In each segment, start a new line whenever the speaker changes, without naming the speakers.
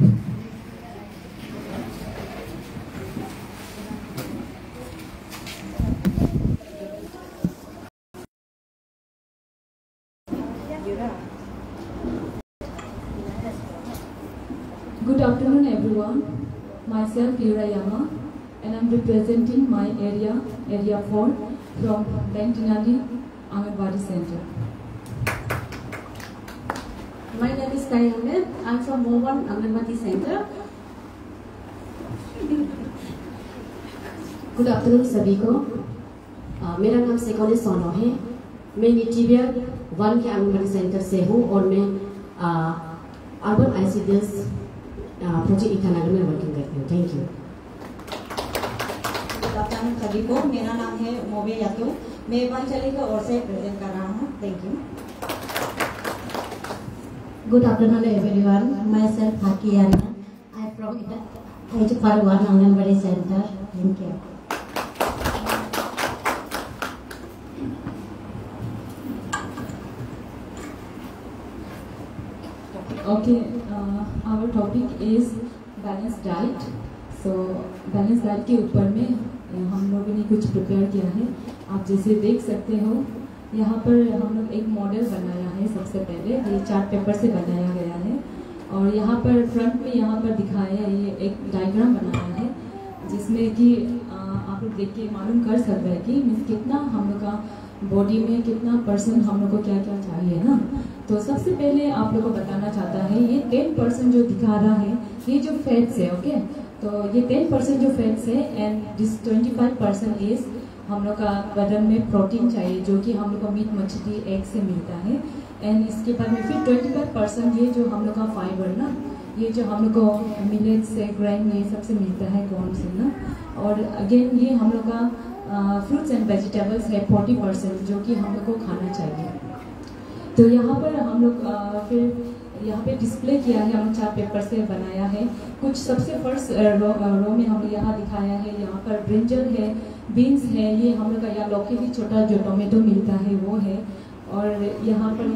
Good afternoon everyone, myself Yura Yama and I'm representing my area 4 from Bentinali Anganwadi Center.
My name is Kai Ahmed, I'm from Mowan Anganwadi Center.
Good afternoon सभी को, मेरा नाम सेकोले सोनो है। मैं नीटिवियर 1 के anganwadi centre से हूँ और मैं अर्बन ICDS प्रोजेक्ट ईटानगर में वर्किंग करती हूँ। Thank you.
गुड आफ्टरनून सभी को, मेरा नाम है मोबे यातू, मैं पंचली का ओर से प्रेजेंट कर रहा हूँ। Thank you.
Good afternoon everyone, myself Haki Anna, I am from Ijipar 1 Anganwadi Center. Thank you.
Okay, our topic is balanced diet. So balanced diet के ऊपर में हम लोगों ने कुछ प्रिपेयर किया है। आप जैसे देख सकते हो यहाँ पर हम लोग एक मॉडल बनाया है। सबसे पहले ये चार्ट पेपर से बनाया गया है और यहाँ पर फ्रंट में यहाँ पर दिखाया है, ये एक डायग्राम बनाया है जिसमें कि आप लोग देख के मालूम कर सकते हैं कि मीन्स कितना हम लोग का बॉडी में कितना परसेंट हम लोग को क्या क्या चाहिए ना। तो सबसे पहले आप लोग को बताना चाहता है ये 10% जो दिखा रहा है ये जो फैट्स है। ओके, तो ये 10% जो फैट्स है एंड दिस 25% इज हम लोग का बदन में प्रोटीन चाहिए जो कि हम लोग को मीट मछली एग से मिलता है। एंड इसके बाद में फिर 25% ये जो हम लोग का फाइबर ना, ये जो हम लोग को मिलेट से ग्रेन ये सबसे मिलता है कॉर्न से ना। और अगेन ये हम लोग का फ्रूट्स एंड वेजिटेबल्स है 40% जो कि हम लोग को खाना चाहिए। तो यहाँ पर हम लोग फिर यहाँ पे डिस्प्ले किया है, हम चार्ट पेपर से बनाया है। कुछ सबसे फर्स्ट रो में हम यहाँ दिखाया है, यहाँ पर ब्रिंजल है, बीन्स है, ये हम लोग का यहाँ लौकी भी छोटा जो टोमेटो मिलता है वो है। और यहाँ पर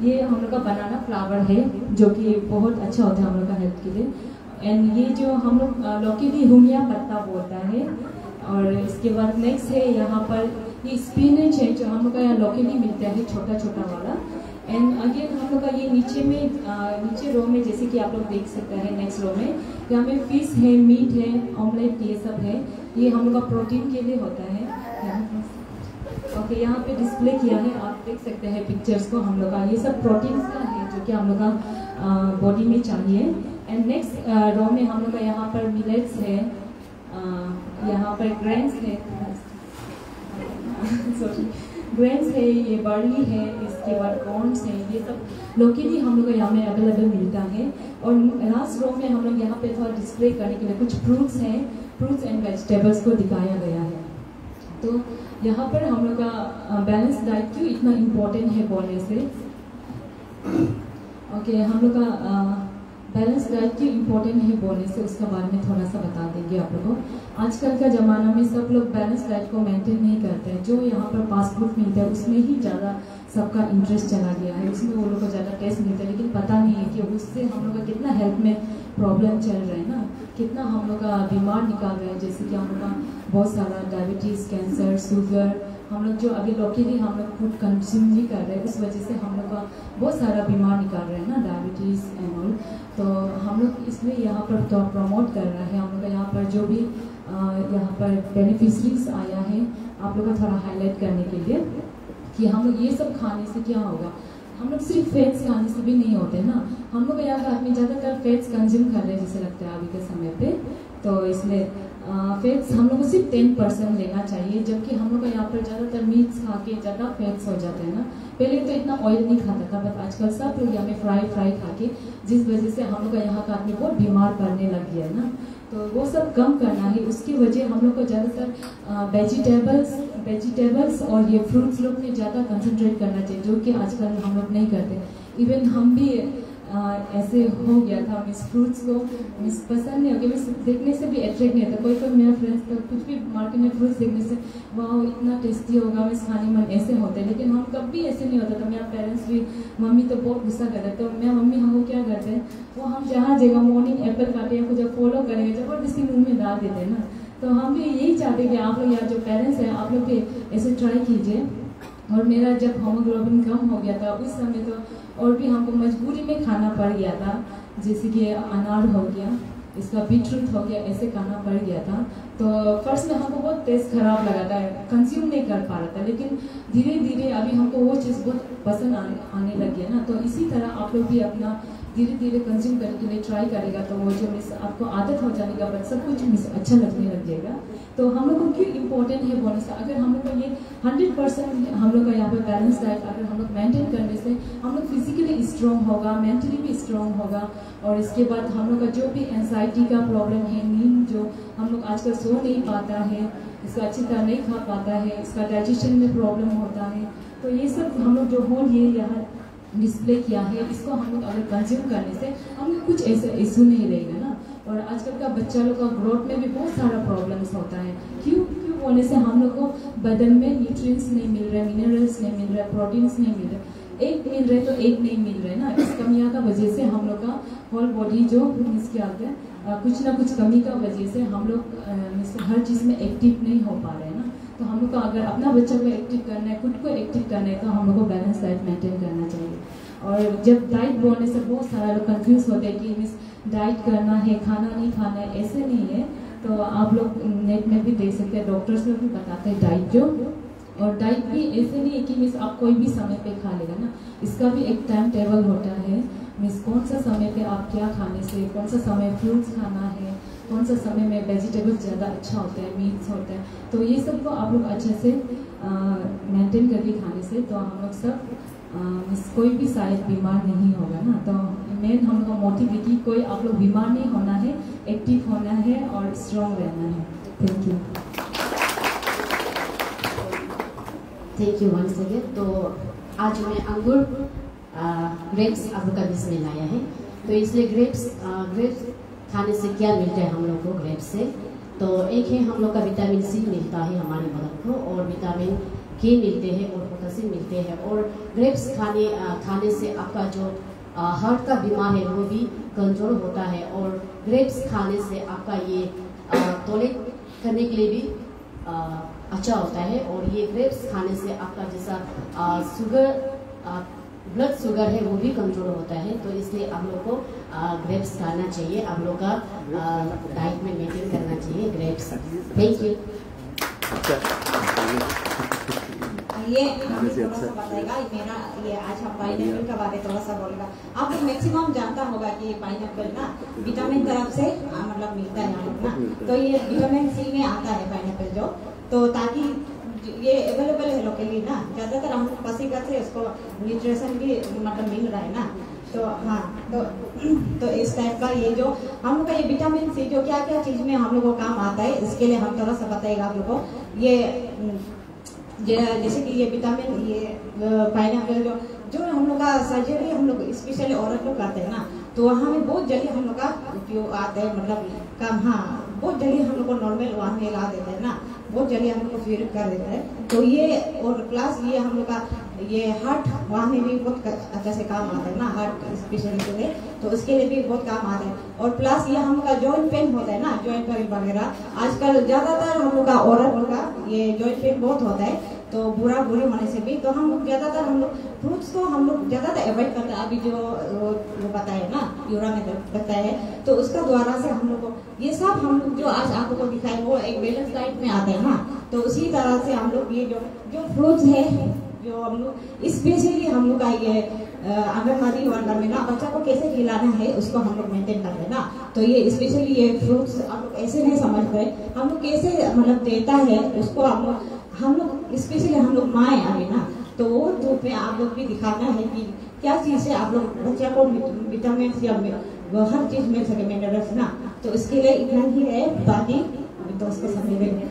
ये हम लोग का बनाना फ्लावर है जो कि बहुत अच्छा होता है हम लोग का हेल्थ के लिए। एंड ये जो हम लोग लौकी भी हुनिया पत्ता बोलता है। और इसके बाद नेक्स्ट है यहाँ पर ये स्पिनच है जो हम लोग का यहाँ लौकी भी मिलता है छोटा छोटा वाला। एंड अगेन हम लोग का ये नीचे रो में जैसे कि आप लोग देख सकते हैं नेक्स्ट रो में यहाँ में फिश है, मीट है, ऑमलेट ये सब है। ये हम लोग का प्रोटीन के लिए होता है। ओके, यहाँ पे डिस्प्ले किया है, आप देख सकते हैं पिक्चर्स को। हम लोग का ये सब प्रोटीन का है जो कि हम लोग का बॉडी में चाहिए। एंड नेक्स्ट रो में हम लोग का यहाँ पर मिलेट्स है, यहाँ पर ग्रेन्स है सॉरी ग्रेन्स है, ये बार्ली है, इसके बाद कॉर्न्स है, ये सब लौकी भी हम लोग यहाँ में अवेलेबल मिलता है। और लास्ट रो में हम लोग यहाँ पे थोड़ा डिस्प्ले करने के लिए कुछ फ्रूट्स हैं, फ्रूट्स एंड वेजिटेबल्स को दिखाया गया है। तो यहाँ पर हम लोग का बैलेंस डाइट क्यों इतना इम्पोर्टेंट है बोलने से। ओके, हम लोग का बैलेंस डाइट क्यों इम्पोर्टेंट है बोलने से उसका बारे में थोड़ा सा बता देंगे आप लोगों को। आजकल का ज़माना में सब लोग बैलेंस डाइट को मेंटेन नहीं करते हैं। जो यहाँ पर फास्ट फूड मिलता है उसमें ही ज़्यादा सबका इंटरेस्ट चला गया है, उसमें वो लोग को ज़्यादा टेस्ट मिलता है। लेकिन पता नहीं है कि उससे हम लोग का कितना हेल्थ में प्रॉब्लम चल रहा है ना, कितना हम लोग का बीमार निकाल रहे हैं। जैसे कि हम लोग का बहुत सारा डायबिटीज़, कैंसर, शुगर, हम लोग जो अभी लॉकली हम लोग फूड कंज्यूम नहीं कर रहे हैं उस वजह से हम लोग का बहुत सारा बीमार निकाल रहे हैं ना, डायबिटीज़ एंड ऑल। तो हम लोग इसलिए यहाँ पर तो प्रमोट कर रहे हैं। हम लोग का यहाँ पर जो भी यहाँ पर बेनिफिशरीज आया है आप लोग का थोड़ा हाईलाइट करने के लिए कि हम लोग ये सब खाने से क्या होगा। हम लोग सिर्फ फैट्स खाने से भी नहीं होते ना, हम लोग यहाँ का आदमी ज़्यादातर फैट्स कंज्यूम कर रहे हैं जैसे लगता है अभी के समय पे। तो इसलिए फैट्स हम लोग को सिर्फ 10% लेना चाहिए, जबकि हम लोग का यहाँ पर ज़्यादातर मीट्स खा के ज़्यादा फैट्स हो जाते हैं ना। पहले तो इतना ऑयल नहीं खाता था, बट आजकल सब लोग यहाँ में फ्राई खा के, जिस वजह से हम लोग का यहाँ का आदमी बहुत बीमार पड़ने लग गया है ना। तो वो सब कम करना है, उसकी वजह हम लोग को ज़्यादातर वेजिटेबल्स और ये फ्रूट्स लोग में ज़्यादा कंसंट्रेट करना चाहिए, जो कि आजकल हम लोग नहीं करते। इवन हम भी ऐसे हो गया था, मिस फ्रूट्स को मिस पसंद नहीं हो गया, मिस देखने से भी अट्रैक्ट नहीं होता। कोई कोई मेरा फ्रेंड्स तो कुछ भी मार्केट में फ्रूट्स देखने से वाह इतना टेस्टी होगा, मिस खाने मन ऐसे होते हैं, लेकिन हम कभी ऐसे नहीं होता था। मेरा पेरेंट्स भी, मम्मी तो बहुत गुस्सा करते, तो मेरा मम्मी हमको क्या करते हैं, वो हम जहाँ जगह मॉर्निंग एप्पल काटे या कुछ फॉलो करेंगे जबरदस्ती मुँह में डाल देते हैं ना। तो हम भी यही चाहते हैं कि आप लोग यार जो पेरेंट्स हैं आप लोग भी ऐसे ट्राई कीजिए। और मेरा जब हीमोग्लोबिन कम हो गया था उस समय तो और भी हमको मजबूरी में खाना पड़ गया था, जैसे कि अनार हो गया, इसका बीटरूट हो गया, ऐसे खाना पड़ गया था। तो फर्स्ट में हमको बहुत टेस्ट खराब लगा था, कंज्यूम नहीं कर पा रहा था, लेकिन धीरे धीरे अभी हमको वो चीज़ बहुत पसंद आने लग गया ना। तो इसी तरह आप लोग भी अपना धीरे धीरे कंज्यूम करने के लिए ट्राई करेगा तो वो जो मिस आपको आदत हो जाने का बाद सब कुछ मिस अच्छा लगने लग जाएगा। तो हम लोग को क्यों इम्पोर्टेंट है बोलने से, अगर हम लोग को ये 100% हम लोग का यहाँ पे बैलेंस डाइट अगर हम लोग मेंटेन करने से हम लोग फिजिकली स्ट्रॉन्ग होगा, मेंटली भी स्ट्रॉन्ग होगा। और इसके बाद हम लोग का जो भी एंजाइटी का प्रॉब्लम है, नींद जो हम लोग आजकल सो नहीं पाता है, इसका अच्छी तरह नहीं खा पाता है, इसका डाइजेशन में प्रॉब्लम होता है, तो ये सब हम लोग जो होल ये यहाँ डिस्प्ले किया है इसको हम लोग अगर कंज्यूम करने से हम लोग कुछ ऐसे इशू नहीं रहेगा ना। और आजकल का बच्चा लोग का ग्रोथ में भी बहुत सारा प्रॉब्लम्स होता है। क्यों क्यों बोलने से हम लोग को बदन में न्यूट्रिएंट्स नहीं मिल रहे, मिनरल्स नहीं मिल रहे, प्रोटीन्स नहीं मिल रहे, एक मिल रहे तो एक नहीं मिल रहे ना। इस कमियां का वजह से हम लोग का होल बॉडी जो मिस क्या होता है, कुछ ना कुछ कमी का वजह से हम लोग हर चीज़ में एक्टिव नहीं हो पा रहे हैं ना। तो हम लोग को अगर अपना बच्चा को एक्टिव करना है, खुद को एक्टिव करना है, तो हम लोग को बैलेंस डाइट मेंटेन करना चाहिए। और जब डाइट बोलने से बहुत सारा लोग कंफ्यूज होते हैं कि मिस डाइट करना है, खाना नहीं खाना है, ऐसे नहीं है। तो आप लोग नेट में भी देख सकते हैं, डॉक्टर्स लोग भी बताते हैं डाइट जो, और डाइट भी ऐसे नहीं है कि मिस आप कोई भी समय पे खा लेगा ना, इसका भी एक टाइम टेबल होता है। मिस कौन सा समय पे आप क्या खाने से, कौन सा समय फ्रूट्स खाना है, कौन सा समय में वेजिटेबल्स ज़्यादा अच्छा होता है, मीट्स होता है, तो ये सब को आप लोग अच्छे से मेंटेन करके खाने से तो हम लोग सब कोई भी शायद बीमार नहीं होगा ना। तो मेन हम लोग का मोटिव है कि कोई आप लोग बीमार नहीं होना है, एक्टिव होना है और स्ट्रॉन्ग रहना है। Thank you.
Thank you once again. तो आज मैं अंगूर ग्रेप्स आप लोग का बीच में लाया है, तो इसलिए ग्रेप्स खाने से क्या मिलता है हम लोग को ग्रेप्स से, तो एक है हम लोग का विटामिन सी मिलता है हमारे बदन को, और विटामिन के मिलते हैं और पोटेशियम मिलते हैं। और ग्रेप्स खाने से आपका जो हार्ट का बीमार है वो भी कंट्रोल होता है, और ग्रेप्स खाने से आपका ये टॉयलेट करने के लिए भी अच्छा होता है। और ये ग्रेप्स खाने से आपका जैसा शुगर ब्लड शुगर है वो भी कंट्रोल होता है। तो इसलिए आप लोग को ग्रेप्स खाना चाहिए, आप लोग का डाइट में मेंटेन करना चाहिए ग्रेप्स। Thank you.
ये थोड़ा सा बताएगा मेरा, ये आज हम पाइनएप्पल का बारे थोड़ा सा बोलेगा। आप लोग मैक्सिमम जानता होगा कि पाइनएप्पल ना विटामिन तरफ से मतलब मिलता है हम लोग ना, तो ये विटामिन सी में आता है पाइनएप्पल जो, तो ताकि ये अवेलेबल है लोग के लिए ना, ज़्यादातर हम लोग पसंद करते हैं उसको, न्यूट्रिशन भी मतलब मिल रहा है ना। तो हाँ, तो इस टाइप का ये जो हम लोग का ये विटामिन सी जो क्या क्या चीज़ में हम लोग को काम आता है, इसके लिए हम थोड़ा सा बताएगा आप लोग को। ये जैसे कि ये विटामिन, ये पाइनएप्पल जो हम लोग का सर्जरी हम लोग स्पेशली औरत लोग करते हैं ना, तो वहाँ में बहुत जल्दी हम लोग का उपयोग आता है, मतलब काम, हाँ बहुत जल्दी हम लोग को नॉर्मल वहाँ में ला देता है ना, बहुत जल्दी हम लोग को प्यूरिफाई कर देता है। तो ये और प्लस ये हम लोग का ये हार्ट वहाँ में भी बहुत अच्छा से काम आता है ना, हार्ट स्पेशली के लिए, तो उसके लिए भी बहुत काम आता है। और प्लस ये हम लोग का जॉइंट पेन होता है ना, जॉइंट पेन वगैरह आजकल ज़्यादातर हम लोग का औरत लोग का ये जॉइंट पेन बहुत होता है, तो बुरे होने से भी, तो हम लोग ज़्यादातर हम लोग फ्रूट्स को हम लोग ज़्यादातर अवॉइड करते हैं। अभी जो वो बताया ना, यूरा में बताया है, तो उसका द्वारा से हम लोग को ये सब हम लोग जो आज आप लोग को दिखाए वो एक बैलेंस डाइट में आता है ना। तो उसी तरह से हम लोग ये जो फ्रूट्स है जो हम लोग स्पेशली हम लोग का ये आंगनबाड़ी वर्कर में ना बच्चा को कैसे खिलाना है उसको हम लोग मेंटेन करते हैं ना। तो ये स्पेशली ये फ्रूट्स आप लोग ऐसे नहीं समझ पाए, हम लोग कैसे मतलब देता है उसको हम लोग स्पेशली हम लोग माएँ अभी ना, तो वो धूप में आप लोग भी दिखाना है कि क्या चीज़ से आप लोग बच्चा को विटामिन या हर चीज़ मिल सके, मिनरल्स ना। तो इसके लिए इतना ही है, बाकी दोस्त को समझेंगे।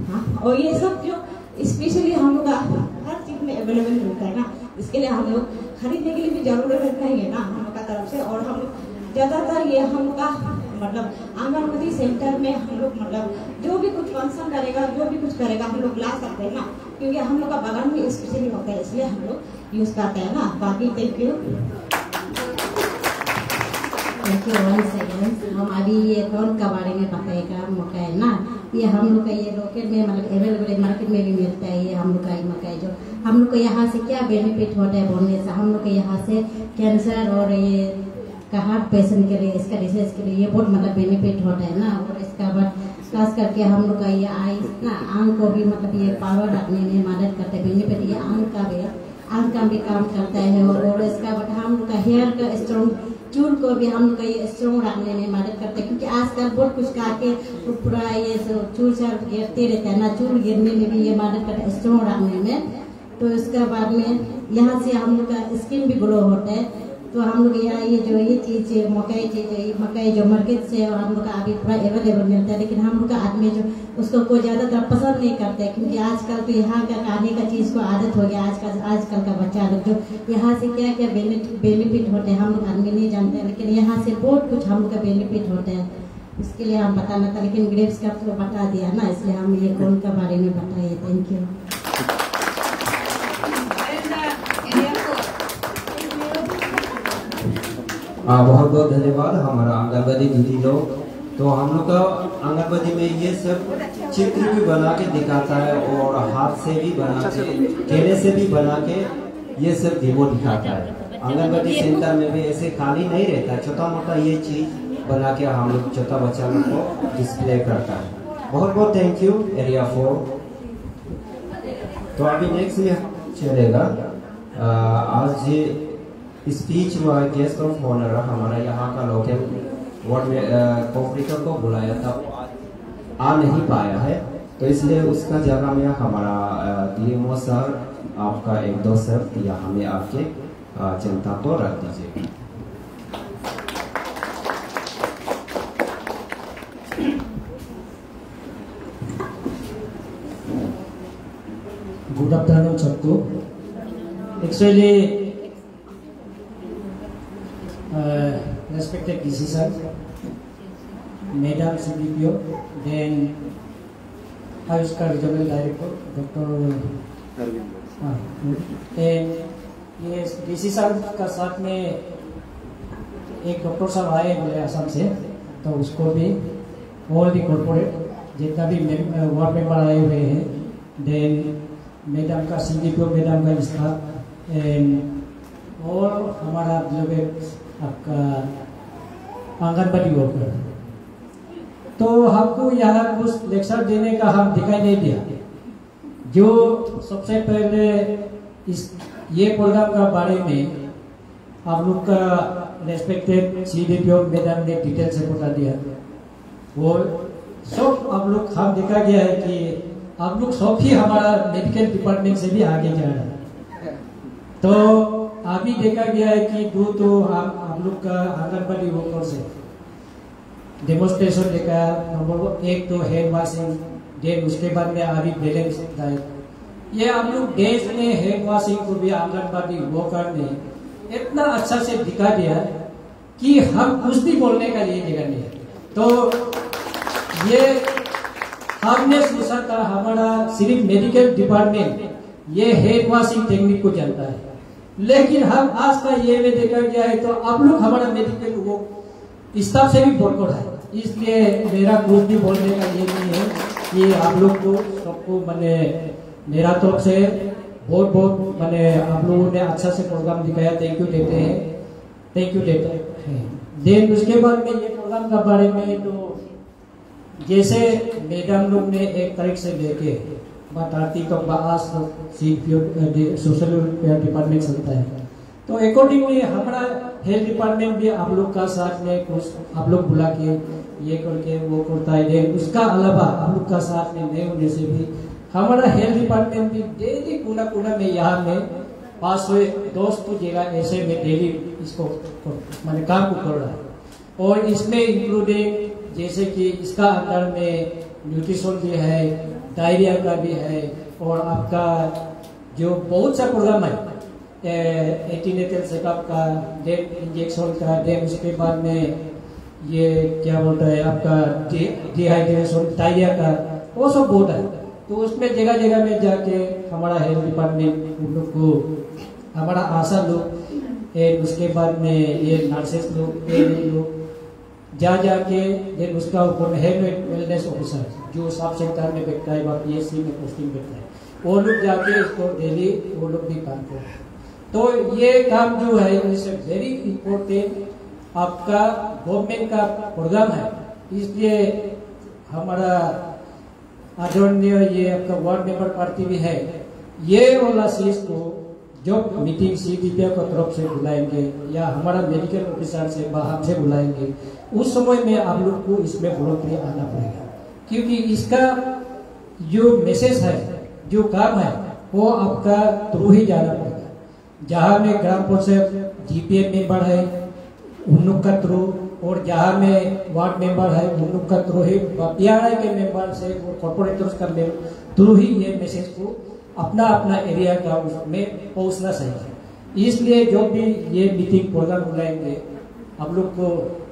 हाँ, और ये सब जो स्पेशली हम लोग हर चीज़ में अवेलेबल मिलता है ना, इसके लिए हम लोग खरीदने के लिए भी जरूरत नहीं है ना, हम लोग का तरफ से। और हम ज़्यादातर ये हम लोग का मतलब आंगनबाड़ी सेंटर में हम लोग मतलब जो भी कुछ फंक्शन करेगा, जो भी कुछ करेगा हम लोग ला सकते हैं ना, क्योंकि हम लोग का बगान में स्पेशली होता है, इसलिए हम लोग यूज़ करते हैं ना। बाकी थैंक यू।
वन सेकेंड, हम अभी ये कौन का बारे में बताएगा मौका है ना। ये हम लोग का ये लोकल में मतलब अवेलेबल मार्केट में भी मिलता है। ये हम लोग का मकई जो हम लोग को यहाँ से क्या बेनिफिट होता है बोलने से, हम लोग के यहाँ से कैंसर और ये का हार्ट पेशेंट के लिए, इसका डिसीज के लिए ये बहुत मतलब बेनिफिट होता है ना। और इसका बाद खास करके हम लोग का ये आइस ना आंख को भी मतलब ये पावर रखने में मदद करता है। बेनिफिट ये आंख का भी काम करता है। और इसका बाद हम लोग का हेयर का स्ट्रॉन्ग चूल को भी हम लोग का ये स्ट्रॉन्ग रखने में मदद करते हैं, क्योंकि आजकल बहुत कुछ करके तो पूरा ये चूल साल गिरते रहता है ना, चूल गिरने में भी ये मदद करता है स्ट्रॉन्ग रखने में। तो इसके बाद में यहाँ से हम लोग का स्किन भी ग्लो होता है। तो हम लोग यहाँ ये जो ये चीज़ मकई जो मार्केट से और हम लोग का अभी पूरा अवेलेबल मिलता है, लेकिन हम लोग का आदमी जो उसको कोई ज़्यादातर पसंद नहीं करते, क्योंकि आजकल तो यहाँ का खाने का चीज़ को आदत हो गया। आजकल का बच्चा लोग जो यहाँ से क्या क्या बेनिफिट होते हैं हम लोग आदमी नहीं जानते हैं, लेकिन यहाँ से बहुत कुछ हम लोग का बेनिफिट होता है। इसके लिए हम बताना था, लेकिन ग्रेप्स का तो बता दिया ना, इसलिए हम ये कौन का बारे में बताइए। Thank you.
बहुत बहुत धन्यवाद हमारा आंगनबाड़ी दीदी लोग। तो हम लोग का आंगनबाड़ी में ये सब चित्र भी बना के दिखाता है और हाथ से भी बना के, केले से भी बना के ये सब डेमो दिखाता है। आंगनबाड़ी सेंटर में भी ऐसे खाली नहीं रहता, छोटा मोटा ये चीज बना के हम लोग छोटा बच्चा लोग को डिस्प्ले करता है। बहुत बहुत थैंक यू एरिया 4। तो अभी नेक्स्ट में चलेगा आज स्पीच हुआ गेस्ट ऑफ ऑनर हमारा यहाँ का लोकल वार्ड में कोऑपरेटर को बुलाया था, आ नहीं पाया है, तो इसलिए उसका जगह में हमारा डीएमओ सर आपका 1-2 शब्द यहाँ में आपके जनता को रख दीजिए।
गुड आफ्टरनून सबको। Actually respected DC sir, Madam CDPO, then Ayushka Regional Director, Dr. ये DC सर का साथ में एक डॉक्टर साहब आए बोले असम से, तो उसको भी ऑल दी कॉर्पोरेट जितना भी वार्ड मेंबर आए हुए हैं, देन मैडम का CDPO मैडम का स्टाफ एंड और हमारा जो आपका आंगनबाड़ी वर्कर। तो हमको यहाँ कुछ लेक्चर देने का हम दिखाई नहीं दिया। जो सबसे पहले इस ये प्रोग्राम का बारे में आप लोग का रेस्पेक्टेड CDPO मैडम ने डिटेल से बता दिया। वो सब आप लोग हम देखा गया है कि आप लोग सब ही हमारा मेडिकल डिपार्टमेंट से भी आगे जा रहा है। तो अभी देखा गया है कि तो हम लोग का आंगनबाड़ी वर्कर से डेमोन्स्ट्रेशन देखा। नंबर 1 तो हैंड वॉशिंग, देन उसके बाद में अभी बैलेंस डाइट। ये हम लोग देश में हैंड वॉशिंग को भी आंगनबाड़ी वर्कर ने इतना अच्छा से दिखा दिया कि हम कुछ भी बोलने का ये जगह नहीं है। तो ये हमने सोचा था हमारा सिर्फ मेडिकल डिपार्टमेंट ये हैंड वॉशिंग टेक्निक को जानता है, लेकिन हम आज का ये में देखा गया है तो आप लोग हमारा मेडिकल वो स्टाफ से भी बोलकर है। इसलिए मेरा कुछ भी बोलने का ये नहीं है कि आप लोग को सबको मैंने मेरा तरफ से बहुत बहुत मैंने आप लोगों ने अच्छा से प्रोग्राम दिखाया, थैंक यू देते हैं, थैंक यू देते हैं। देन उसके बाद में ये प्रोग्राम के बारे में तो जैसे मैडम लोग ने 1 तारीख से लेके बताती तो बास सोशल वेलफेयर डिपार्टमेंट चलता है, तो अकॉर्डिंगली हमारा हेल्थ डिपार्टमेंट भी आप लोग का साथ में कुछ आप लोग बुला के ये करके वो करता है। उसका अलावा आप लोग का साथ में नहीं होने से भी हमारा हेल्थ डिपार्टमेंट भी डेली कोना में यहाँ में 500 दोस्त जगह ऐसे में डेली इसको मैंने काम को कर रहा है। और इसमें इंक्लूडिंग जैसे कि इसका अंदर में न्यूट्रिशन भी है, डायरिया का भी है, और आपका जो बहुत सा प्रोग्राम है एंटीनेटल चेकअप का, देन इंजेक्शन का, देन उसके बाद में ये क्या बोलता है आपका डिहाइड्रेशन, डायरिया का, वो सब बहुत है। तो उसमें जगह जगह में जाके हमारा हेल्थ डिपार्टमेंट उन लोग को, हमारा आशा लोग, उसके बाद में ये नर्सेस लोग जा जाके देन उसका ऊपर हेल्थ वेलनेस ऑफिसर जो सब सेक्टर में बैठता है, PSC में पोस्टिंग बैठता है, वो लोग जाके इसको डेली वो लोग भी काम करते हैं। तो ये काम जो है इट्स वेरी इम्पोर्टेंट, आपका गवर्नमेंट का प्रोग्राम है। इसलिए हमारा आदरणीय ये आपका वार्ड मेंबर पार्टी भी है, ये वाला चीज को जो मीटिंग CDPO की तरफ से बुलाएंगे या हमारा मेडिकल ऑफिसर से हमसे बुलाएंगे, उस समय में आप लोग को इसमें वॉलंटरी आना पड़ेगा, क्योंकि इसका जो मैसेज है, जो काम है, वो आपका थ्रू ही जाना पड़ेगा। जहाँ में ग्राम पंचायत GPM मेंबर है उन लोग का थ्रू, और जहाँ में वार्ड मेंबर है उन लोग का थ्रू ही, PRI के मेंबर से और कॉर्पोरेटर्स का थ्रू ही ये मैसेज को अपना अपना एरिया का उसमें पहुंचना चाहिए। इसलिए जो भी ये मीटिंग प्रोग्राम बुलाएंगे, हम लोग को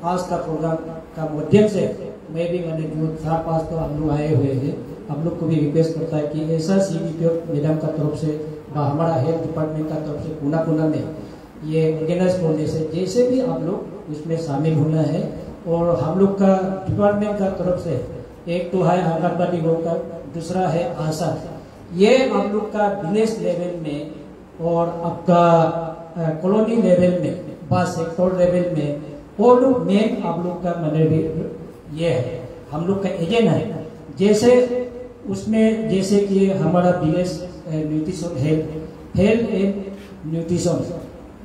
आज का प्रोग्राम का माध्यम से मैं भी मैंने जो 4-5 तो हम लोग आए हुए हैं, हम लोग को भी रिक्वेस्ट करता है कि ऐसा CDPO मैडम का तरफ से हमारा हेल्थ डिपार्टमेंट का तरफ से पुना में ये ऑर्गेनाइज करने से जैसे भी आप लोग उसमें शामिल होना है। और हम लोग का डिपार्टमेंट का तरफ से एक तो है आंगनबाड़ी वर्कर, दूसरा है आशा, ये आप लोग का विलेज लेवल में और आपका कॉलोनी लेवल में, बस सेक्टर लेवल में, वो लोग मेन आप लोग का मतलब ये है, हम लोग का एजेंट है। जैसे उसमें जैसे कि हमारा village nutrition health and nutrition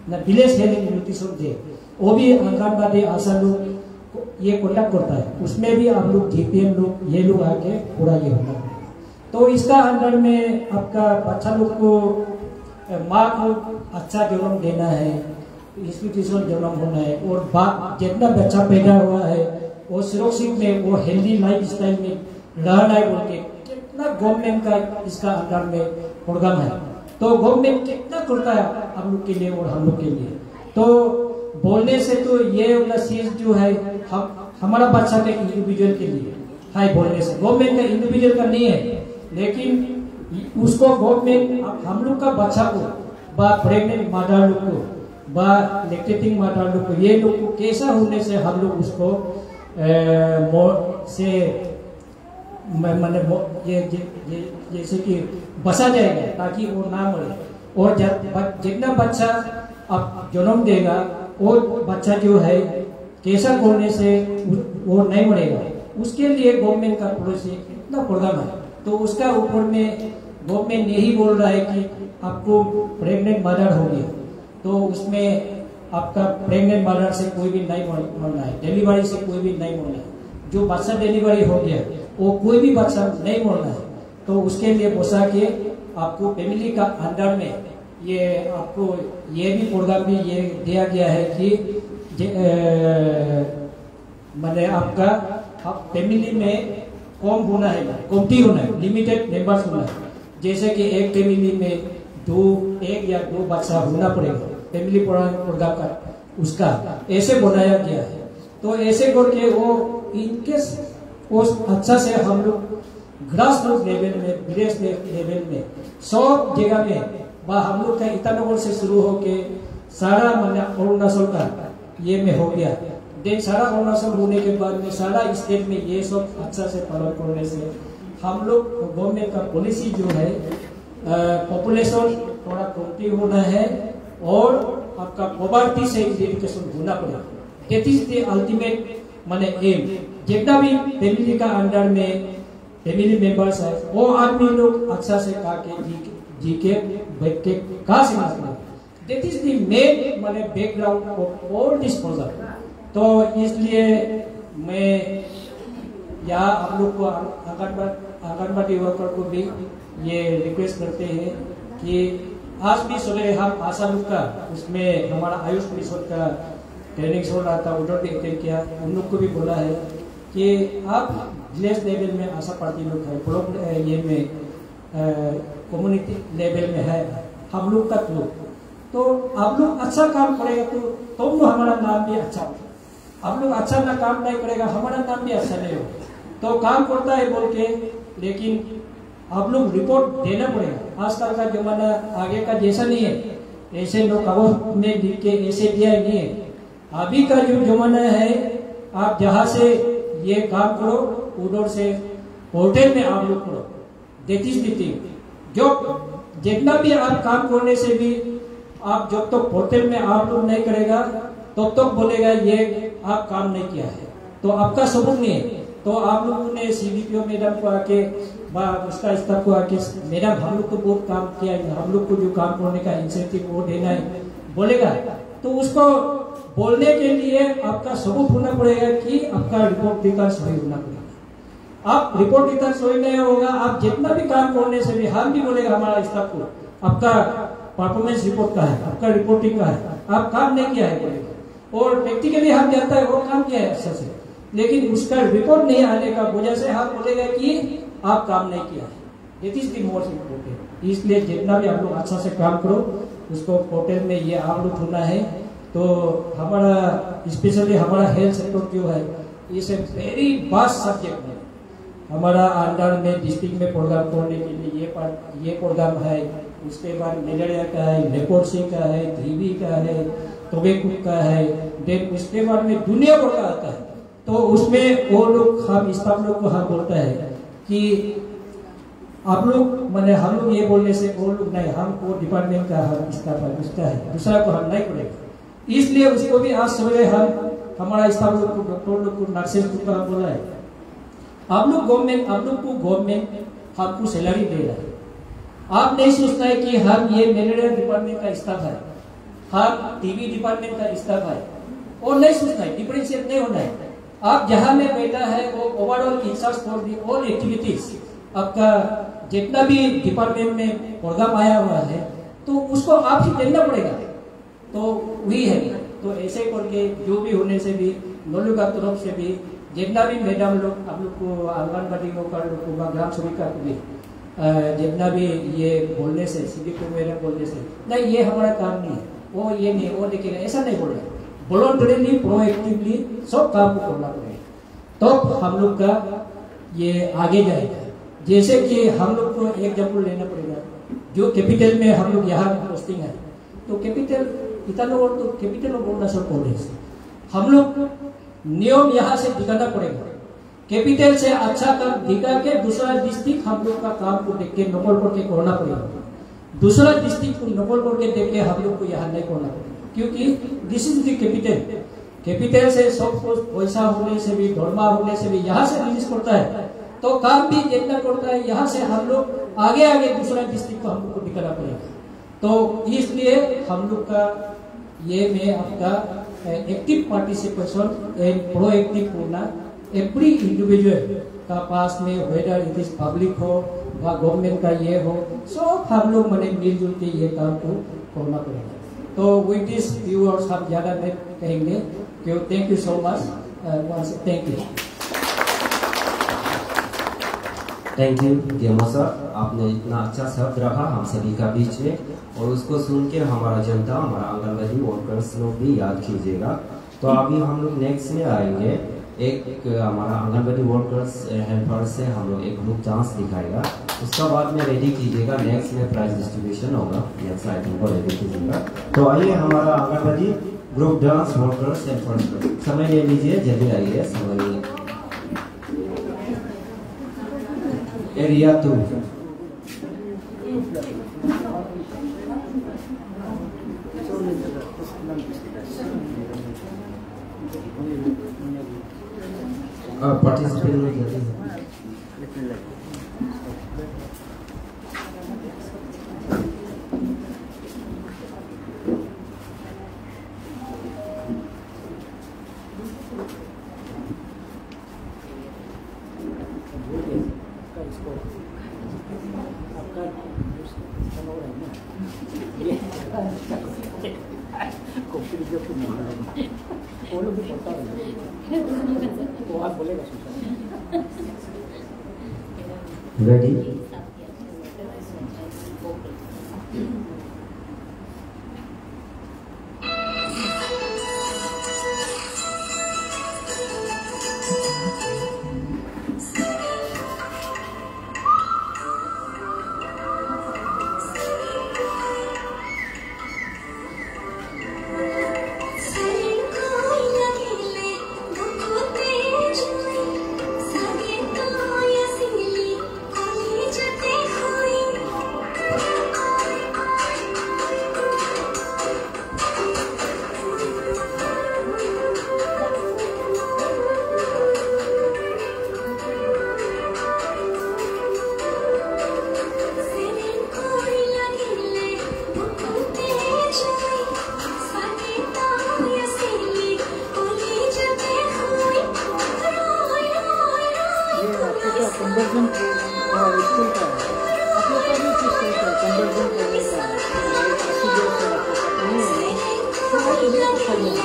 ना, village health and nutrition day, वो भी आंगनबाड़ी आशा लोग ये कॉन्डक्ट करता है, उसमें भी आप लोग GPM लोग ये लोग आके पूरा ये होगा। तो इसका अंदर में आपका बच्चा लोग को, माँ को अच्छा जन्म देना है, इंस्टीट्यूशन जन्म होना है, और जितना बच्चा पैदा हुआ है वो सुरक्षित में, वो हेल्दी लाइफ स्टाइल में रहना है बोल के कितना गवर्नमेंट का इसका अंदर में प्रोग्राम है। तो गवर्नमेंट कितना करता है हम लोग के लिए और हम लोग के लिए। तो बोलने से तो ये वाला चीज जो है हमारा बच्चा के इंडिविजुअल के लिए है, बोलने से गवर्नमेंट का इंडिविजुअल का नहीं है, लेकिन उसको गवर्नमेंट हम लोग का बच्चा को, प्रेग्नेंट मदर लोग को, लैक्टेटिंग मदर लोग को, ये लोग को कैसा होने से हम लोग उसको ये जैसे कि बचा जाएगा ताकि वो ना मरे। और जितना बच्चा अब जन्म देगा वो बच्चा जो है कैसा करने से वो नहीं मरेगा, उसके लिए गवर्नमेंट का पॉलिसी इतना प्रोग्राम है। तो उसका ऊपर में गवर्नमेंट यही बोल रहा है कि आपको प्रेग्नेंट मदर हो गया तो उसमें आपका प्रेग्नेंट मदर से कोई भी नहीं मरना है, डिलीवरी से कोई भी नहीं मरना है, जो बच्चा डिलीवरी हो गया वो कोई भी बच्चा नहीं मरना है। तो उसके लिए बोसा के आपको फैमिली का अंडर में ये आपको ये भी प्रोग्राम भी ये दिया गया है कि मैंने आपका फैमिली में कम होना है, कमती होना है, लिमिटेड मेंबर्स होना है। जैसे कि एक फैमिली में एक या दो बच्चा होना पड़ेगा, फैमिली प्रोग्राम का उसका ऐसे बनाया गया है। तो ऐसे करके वो इनकेस अच्छा से हम लोग ग्रास रूट लेवल में, विलेज लेवल में सब जगह में हम लोग का ईटानगर से शुरू होके सारा अरुणाचल का ये में हो गया, देन सारा अरुणाचल होने के बाद में सारा स्टेट में ये सब अच्छा से पालन करने से हम लोग गवर्नमेंट का पॉलिसी जो है पॉपुलेशन थोड़ा कमती होना है और आपका पॉवर्टी से इरेडिकेशन होना पड़ेगा। दैट इज द अल्टीमेट माने एम। जितना भी फैमिली का अंडर में फैमिली मेंबर्स है वो आदमी लोग अच्छा से खा के जी के बैठ के खा सकते। दैट इज द मेन माने background of all this project. तो इसलिए मैं यहाँ आप लोग को आंगनबाड़ी वर्कर को भी ये रिक्वेस्ट करते हैं कि आज भी सुबह हम आशा लोग का उसमें हमारा आयुष परिषद का ट्रेनिंग हो रहा था, उधर भी अटेंड किया। उन लोग को भी बोला है कि आप विलेज लेवल में आशा पार्टी लोग है, ब्लॉक ये में कम्युनिटी लेवल में है हम लोग का लोग, तो आप लोग अच्छा काम करेगा तो हमारा नाम भी अच्छा होगा। आप लोग अच्छा ना काम नहीं करेगा हमारा नाम भी अच्छा नहीं होगा। तो काम करता है बोल के, लेकिन आप लोग रिपोर्ट देना पड़ेगा। आजकल का जमाना आगे का जैसा नहीं है, ऐसे लोग कागज में लिख के ऐसे दिया ही नहीं है। अभी का जो जमाना है, आप जहाँ से ये काम करो उधर से पोर्टल में आप लोग करो। That is the thing. जो जितना भी आप काम करने से भी आप जब तक पोर्टल में आप लोग नहीं करेगा तब तक बोलेगा ये आप काम नहीं किया है, तो आपका सबूत नहीं है। तो आप लोगों ने सीडीपीओ मैडम को आके उसका स्टाफ को आके मैडम हम लोग को बहुत काम किया है, हम लोग को जो काम करने का इंसेंटिव वो देना है बोलेगा, तो उसको बोलने के लिए आपका सबूत होना पड़ेगा कि आपका रिपोर्ट देकर सही होना पड़ेगा। आप रिपोर्ट देकर सही नहीं होगा, आप जितना भी काम करने से भी हम भी बोलेगा हमारा स्टाफ को आपका परफॉर्मेंस रिपोर्ट का है, आपका रिपोर्टिंग का है, आप काम नहीं किया है बोलेगा। और प्रैक्टिकली हम जानता है वो काम किया है अच्छा से, लेकिन उसका रिपोर्ट नहीं आने का वजह से हम बोलेगा कि आप काम नहीं किया है। It is the most important. इसलिए जितना भी आप लोग अच्छा से काम करो उसको पोर्टल में ये आप लोग होना है। तो हमारा स्पेशली हमारा हेल्थ सेक्टर जो है इस ए वेरी वास्ट सब्जेक्ट है। हमारा अंडर में डिस्ट्रिक्ट में प्रोग्राम करने के लिए ये प्रोग्राम है, उसके बाद मलेरिया का है, लेप्रोसी का है, टीबी का है, टोबैको का है, देन उसके बाद में दुनिया भर का आता है। तो उसमें वो लोग हम स्टाफ लोग को हम बोलता है कि आप लोग मैंने हम लोग ये बोलने से वो लोग नहीं, हम वो डिपार्टमेंट का हम स्टाफ है उसका है, दूसरा को हम नहीं करेगा। इसलिए उसको भी आज सवेरे हम हमारा स्टाफ लोग को, डॉक्टर लोग को, नर्सेज को बोला है आप लोग गवर्नमेंट हमको सैलरी दे रहा है। आप नहीं सोचता है कि हम ये मलेरिया डिपार्टमेंट का स्टाफ है, हम टीबी डिपार्टमेंट का स्टाफ है, और नहीं सोचता है, डिफरेंशिएट नहीं होना है। आप जहां में बैठा है वो overall incharge for the all activities, आपका जितना भी डिपार्टमेंट में प्रोग्राम आया हुआ है तो उसको आप ही देना पड़ेगा। तो वही है। तो ऐसे करके जो भी होने से भी नोलू का तरफ से भी जितना भी मैडम लोग आप लोग को आंगनबाड़ी का लोग को ग्राम सेविका को भी जितना भी ये बोलने से सीडीपीओ मैडम बोलने से नहीं ये हमारा काम नहीं है, वो ये नहीं वो देखेगा, ऐसा नहीं बोल रहे। वॉलंटरीली प्रोएक्टिवली सब काम को करना पड़ेगा तो हम लोग का ये आगे जाएगा। जैसे कि हम लोग को एग्जाम्पल लेना पड़ेगा, जो कैपिटल में हम लोग यहाँ पोस्टिंग है तो कैपिटल ईटानगर तो कैपिटल ऑफ अरुणाचल प्रदेश, हम लोग नियम यहाँ से दिखाना पड़ेगा। कैपिटल से अच्छा काम दिखा के दूसरा डिस्ट्रिक्ट हम लोग का काम को देख के नकल करके करना पड़ेगा, दूसरा डिस्ट्रिक्ट को नकल करके देख के हम लोग को यहाँ नहीं करना पड़ेगा, क्योंकि this is the capital. Capital से सब कुछ पैसा होने से भी धर्मा होने से भी यहाँ से रिलीज करता है, तो काम भी जितना करता है यहाँ से हम लोग आगे आगे दूसरा डिस्ट्रिक्ट को हम लोग को दिखाना पड़ेगा। तो इसलिए हम लोग का ये में आपका एक्टिव पार्टिसिपेशन एंड प्रोएक्टिव होना एवरी इंडिविजुअल का पास में, वेदर इट इज पब्लिक हो व गवर्नमेंट का ये हो, सब हम लोग मैंने मिलजुल के ये काम को करना पड़ेगा। तो विद दिस व्यूअर्स हम ज्यादा नहीं कहेंगे क्यों। Thank you so much, thank you.
Thank you गेमो सर, आपने इतना अच्छा शब्द रखा हम सभी का बीच में, और उसको सुन के हमारा जनता, हमारा आंगनबाड़ी वर्कर्स लोग भी याद कीजिएगा। तो अभी हम लोग नेक्स्ट में आएंगे, एक हमारा आंगनबाड़ी वर्कर्स हेल्पर से हम लोग एक ग्रुप डांस दिखाएगा, उसका बाद में रेडी कीजिएगा। नेक्स्ट में प्राइज डिस्ट्रीब्यूशन होगा, नेक्स्ट आइटम को रेडी कीजिएगा। तो आइए हमारा anganwadi group dance workers helper, समय ले लीजिए, जल्दी आइए, समय एरिया 2। पार्टिसिपेट नहीं करते रेडी।
कन्वर्जन स्कूल का है, आप लोग का भी किस तरह का कन्वर्जन करने का है, तो वो तो बिल्कुल सही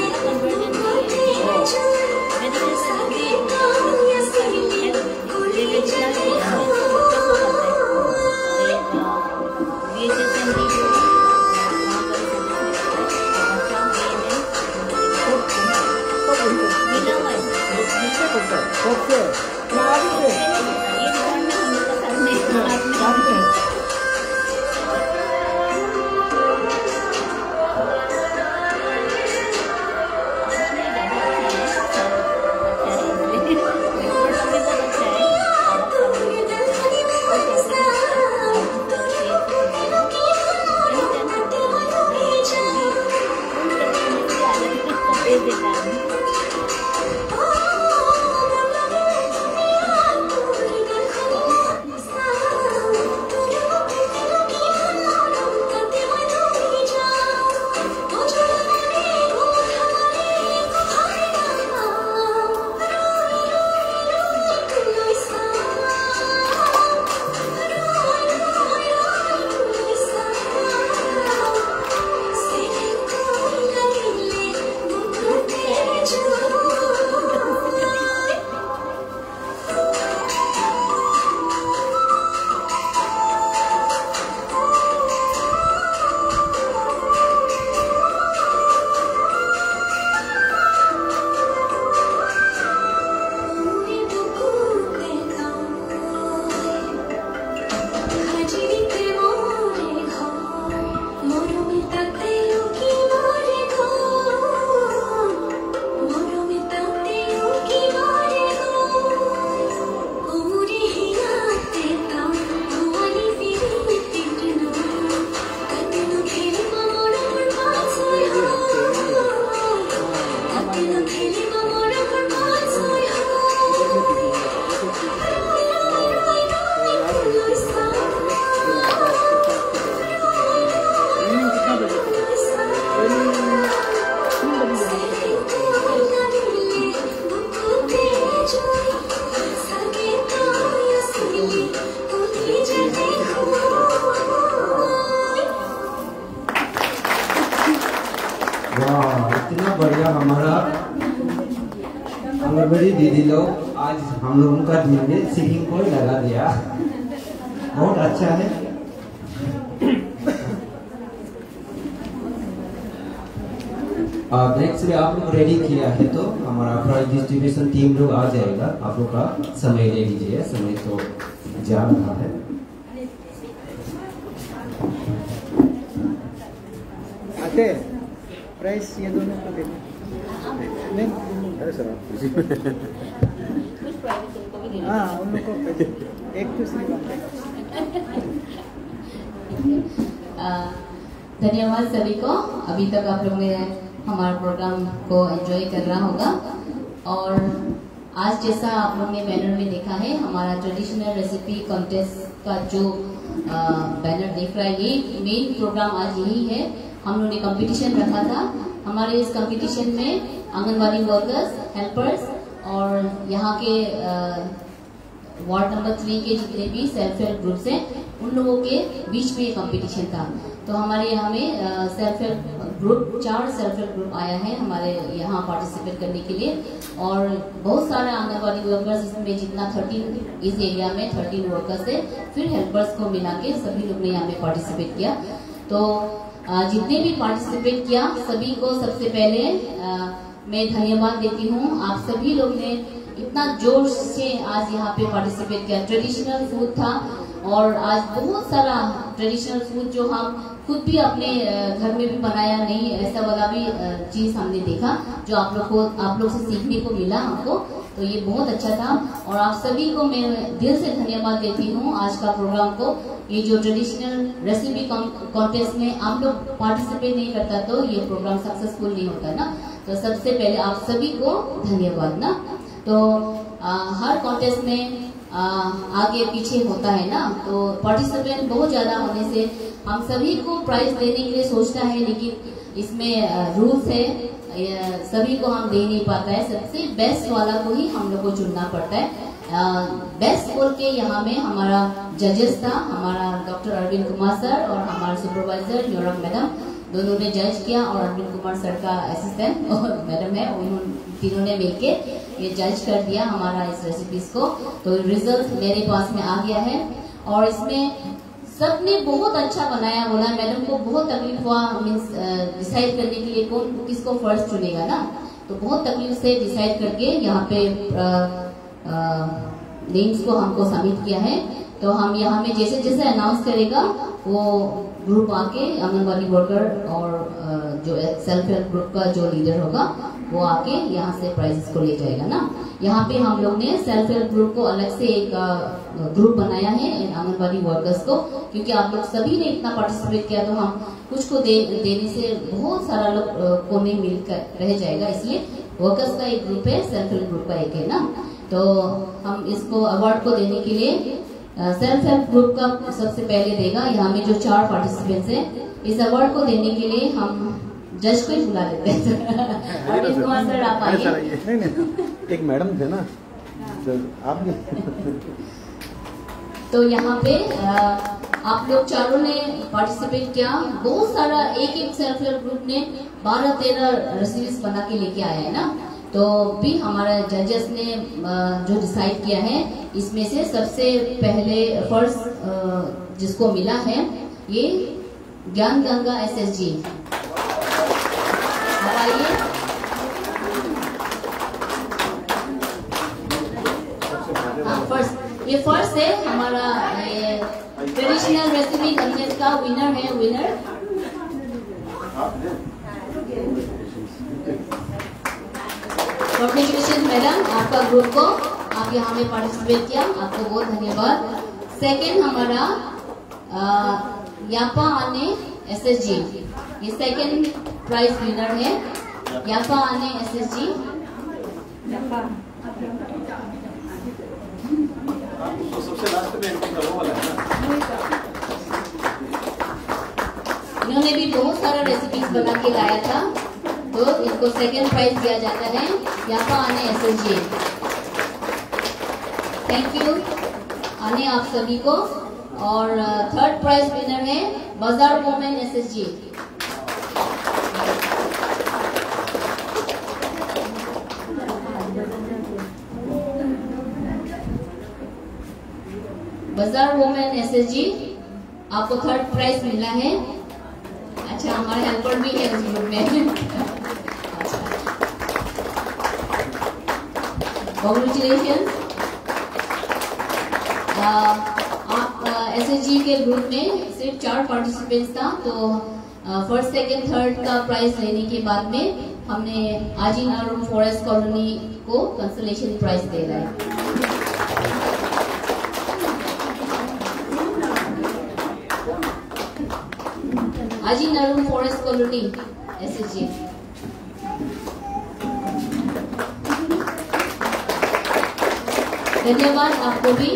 इतना बढ़िया हमारा आंगनबाड़ी दीदी लोग आज हम लोगों का दिन में सिंगिंग को लगा दिया, बहुत अच्छा है। नेक्स्ट में आप लोग रेडी किया है तो हमारा प्राइज डिस्ट्रीब्यूशन टीम लोग आ जाएगा, आप लोग का समय ले लीजिए, समय तो जा रहा है।
आते प्राइस ये दोनों को देना नहीं, अरे सर हाँ उन लोग को एक दूसरी
धन्यवाद सभी को। अभी तक आप लोग ने हमारे प्रोग्राम को एंजॉय कर रहा होगा और आज जैसा आप लोग ने बैनर में देखा है, हमारा ट्रेडिशनल रेसिपी कॉन्टेस्ट का जो बैनर देख रहा है, ये मेन प्रोग्राम आज यही है। हम लोगों ने कंपटीशन रखा था। हमारे इस कंपटीशन में आंगनबाड़ी वर्कर्स, हेल्पर्स और यहाँ के वार्ड नंबर 3 के जितने भी सेल्फ हेल्प ग्रुप्स हैं, उन लोगों के बीच में ये कंपटीशन था। तो हमारे यहाँ में self help group 4 self help group आया है हमारे यहाँ पार्टिसिपेट करने के लिए और बहुत सारे आंगनबाड़ी वर्कर्स, इसमें जितना 13 इस एरिया में 13 वर्कर्स है, फिर हेल्पर्स को मिला के सभी लोग ने यहाँ में पार्टिसिपेट किया। तो जितने भी पार्टिसिपेट किया सभी को सबसे पहले मैं धन्यवाद देती हूँ। आप सभी लोग ने इतना जोर से आज यहाँ पे पार्टिसिपेट किया। ट्रेडिशनल फूड था और आज बहुत सारा ट्रेडिशनल फूड जो हम खुद भी अपने घर में भी बनाया नहीं, ऐसा वाला भी चीज हमने देखा जो आप लोग से सीखने को मिला हमको। तो ये बहुत अच्छा था और आप सभी को मैं दिल से धन्यवाद देती हूँ आज का प्रोग्राम को। ये जो ट्रेडिशनल रेसिपी कॉन्टेस्ट में आप लोग पार्टिसिपेट नहीं करता तो ये प्रोग्राम सक्सेसफुल नहीं होता ना। तो सबसे पहले आप सभी को धन्यवाद ना। तो हर कॉन्टेस्ट में आगे पीछे होता है ना, तो पार्टिसिपेंट बहुत ज्यादा होने से हम सभी को प्राइज देने के लिए सोचता है, लेकिन इसमें रूल्स है सभी को हम दे नहीं पाता है, सबसे बेस्ट वाला को ही हम लोग को चुनना पड़ता है। बेस्ट बोल के यहाँ में हमारा जजेस था, हमारा डॉक्टर अरविंद कुमार सर और हमारा सुपरवाइजर न्यूरॉक मैडम, दोनों ने जज किया और अरविंद कुमार सर का असिस्टेंट और मैडम है, उन तीनों ने मिलके ये जज कर दिया हमारा इस रेसिपीज को। तो रिजल्ट मेरे पास में आ गया है और इसमें सबने बहुत अच्छा बनाया बोला। मैडम को बहुत तकलीफ हुआ मीन्स डिसाइड करने के लिए कौन किसको फर्स्ट चुनेगा ना, तो बहुत तकलीफ से डिसाइड करके यहाँ पे नेम्स को हमको सबमिट किया है। तो हम यहाँ में जैसे जैसे अनाउंस करेगा वो ग्रुप आके आंगनबाड़ी वर्कर और जो सेल्फ हेल्प ग्रुप का जो लीडर होगा वो आके यहाँ से प्राइजेस को ले जाएगा ना। यहाँ पे हम लोग ने सेल्फ हेल्प ग्रुप को अलग से एक ग्रुप बनाया है आंगनबाड़ी वर्कर्स को, क्योंकि आप लोग सभी ने इतना पार्टिसिपेट किया तो हम कुछ को देने से बहुत सारा लोग को नहीं मिलकर रह जाएगा, इसलिए वर्कर्स का एक ग्रुप है, सेल्फ हेल्प ग्रुप का एक है ना। तो हम इसको अवार्ड को देने के लिए सेल्फ हेल्प ग्रुप का सबसे पहले देगा। यहाँ में जो 4 पार्टिसिपेंट्स हैं, इस अवार्ड को देने के लिए हम जज को ही बुला लेते हैं। अरविंद कुमार सर आप आइए।
एक मैडम थे ना आप
तो यहाँ पे आप लोग चारों ने पार्टिसिपेट किया, बहुत सारा एक सेल्फ हेल्प ग्रुप ने 12-13 रेसिपीज बना के लेके आया है ना। तो भी हमारा जजेस ने जो डिसाइड किया है, इसमें से सबसे पहले फर्स्ट जिसको मिला है ये ज्ञान गंगा SSG। अब आइए, फर्स्ट ये फर्स्ट है हमारा ट्रेडिशनल रेसिपी कंटेस्ट का विनर है। विनर कॉन्ग्रेचुलेशन मैडम, आपका ग्रुप को आप यहाँ में पार्टिसिपेट किया, आपको बहुत धन्यवाद। सेकंड हमारा यापा आने SSG, ये सेकंड प्राइज विनर है यापा आने SSG। इन्होंने भी बहुत सारा रेसिपीज बना के लाया था, तो इनको सेकंड प्राइज दिया जाता है यापा आने SSG। थैंक यू आने आप सभी को। और थर्ड प्राइज विनर है बाजार वुमेन SSG। बाजार वुमेन SSG आपको थर्ड प्राइज मिला है। अच्छा, हमारे हेल्पर भी है उस ग्रुप में। कॉन्ग्रेचुलेशन। आप SSG के ग्रुप में सिर्फ 4 पार्टिसिपेंट्स था, तो फर्स्ट सेकंड थर्ड का प्राइज लेने के बाद में हमने आजी नारुम फॉरेस्ट कॉलोनी को कंसोलेशन प्राइज दे रहा है। आजी नारुम फॉरेस्ट कॉलोनी SSG। धन्यवाद आपको भी,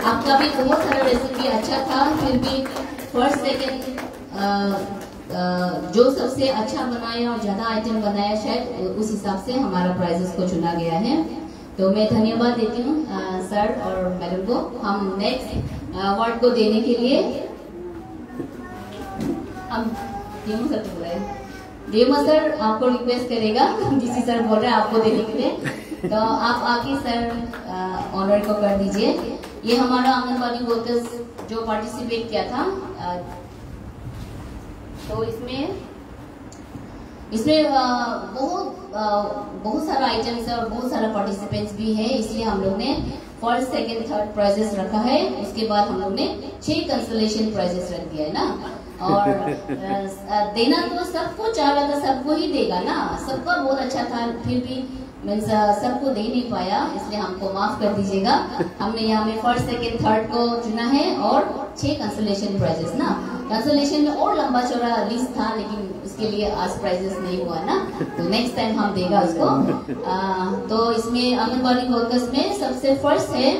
आपका भी बहुत सारा रेसिपी अच्छा था, फिर भी फर्स्ट सेकंड जो सबसे अच्छा बनाया और ज्यादा आइटम बनाया शायद उस हिसाब से हमारा प्राइजेस को चुना गया है। तो मैं धन्यवाद देती हूँ सर और मैडम को। हम नेक्स्ट अवार्ड को देने के लिए हम डेमो सर को बुलाए। डेमो सर आपको रिक्वेस्ट करेगा, डीसी सर बोल रहे हैं आपको देने के लिए, तो आप आके सर ऑनर को कर दीजिए। ये हमारा आंगनबाड़ी वर्कर्स जो पार्टिसिपेट किया था, तो इसमें बहुत सारा आइटम्स है और बहुत सारा पार्टिसिपेंट्स भी है, इसलिए हम लोग ने फर्स्ट सेकंड थर्ड प्राइजेस रखा है। उसके बाद हम लोग ने 6 कंसोलेशन प्राइजेस रख दिया है ना। और देना तो सबको चाह रहा था, सबको ही देगा ना, सबका बहुत अच्छा था, फिर भी मीन्स सबको दे नहीं पाया, इसलिए हमको माफ कर दीजिएगा। हमने यहाँ में फर्स्ट सेकंड थर्ड को चुना है और 6 कंसोलेशन प्राइजेस ना। कंसोलेशन में और लंबा चौड़ा लिस्ट था, लेकिन उसके लिए आज प्राइजेस नहीं हुआ ना, तो नेक्स्ट टाइम हम देगा उसको। तो इसमें आंगनबाड़ी वर्कर्स में सबसे फर्स्ट है